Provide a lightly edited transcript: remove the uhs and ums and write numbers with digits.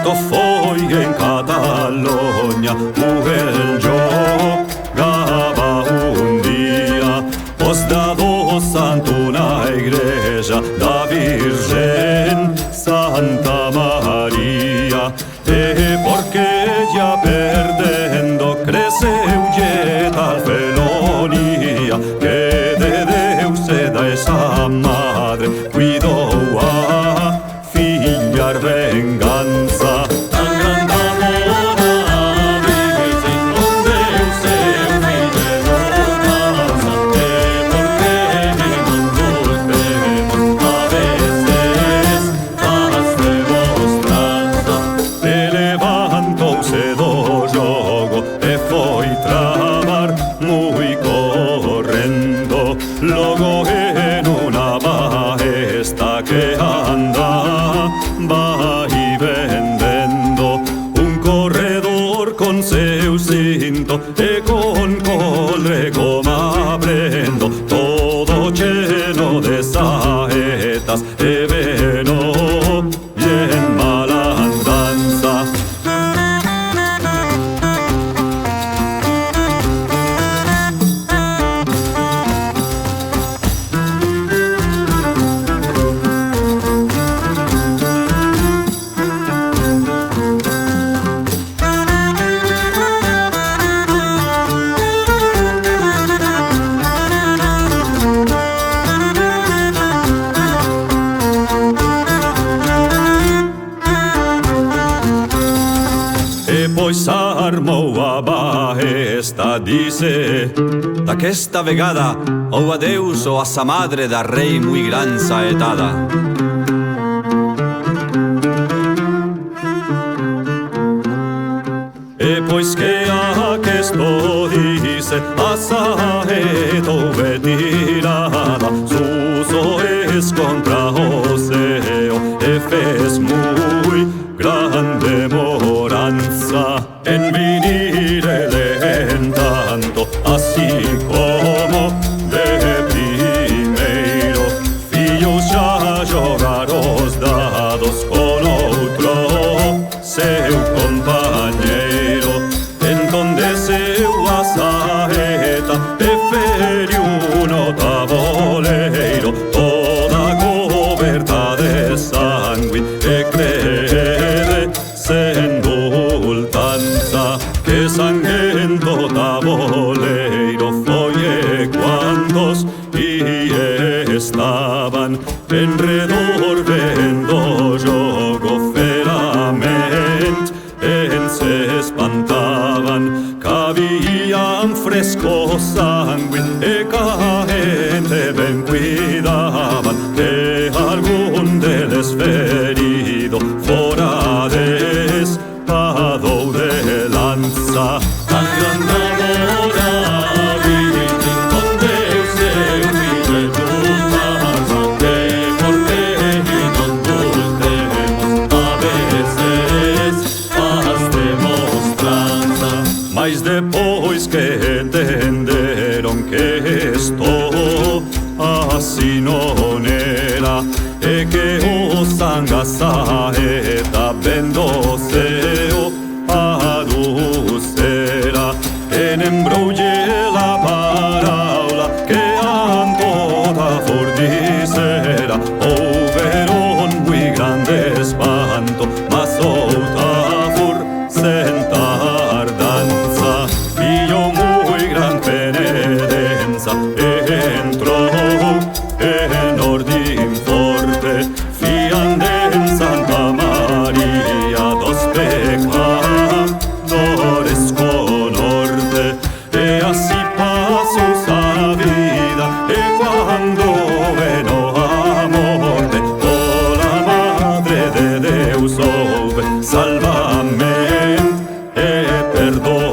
Isto foi en Cataluña, el jogaba un día, os dado santo una igreja da Virgen Santa María, e porque ya perdendo creceu lle tal felonía, que de Deus se da esa madre, cuidou a fillar venganza. Tan grande amor a Virgen, donde eu seu filho casa, e porque non volvemos a veces faz demostranza. E levantouse do jogo e foi trabar muy correndo, logo en una maestra que anda va y vendendo un corredor con seu cinto e con colre como prendo, todo lleno de saetas e veno bien mala andanza. Pois armou a ballesta, dice: d'aquesta vegada ou a Deus ou a sa madre da rei muy gran saetada. E pois que aquesto dice, a saeta houve tirada, suso es contra o ceo, e fez muy grande moranza en venir en tanto, así como de primeiro fillos ya jogar os dados con outro seu compañeiro, en donde seu a saeta e feriu no tabuleiro, toda coberta de sangue e crede sendultanza, que sanguento tabuleiro foi cuantos y estaban enredor vendo jogo ferament, en se espantaban, cabían fresco sangue e caente ben cuidaban, que algún deles ferido fora despadou de lanza. Tan grande amor a Virgen, donde eu seu filho casa, que porque non volvemos a veces faz demostranza. Mas depois que entenderon que esto así non era, e que o sanga saeta vendo seu a lucera, en embroulle la paraula que antota fordicera, houveron muy grande espanto, mas outra for sentar danza, fillo muy gran penedenza, entrou en ordem forte, fiande en Santa María dos pecadores con orte, e así pasó sa vida, e cuando veno a morte, oh la madre de Deus houve salvament e perdón.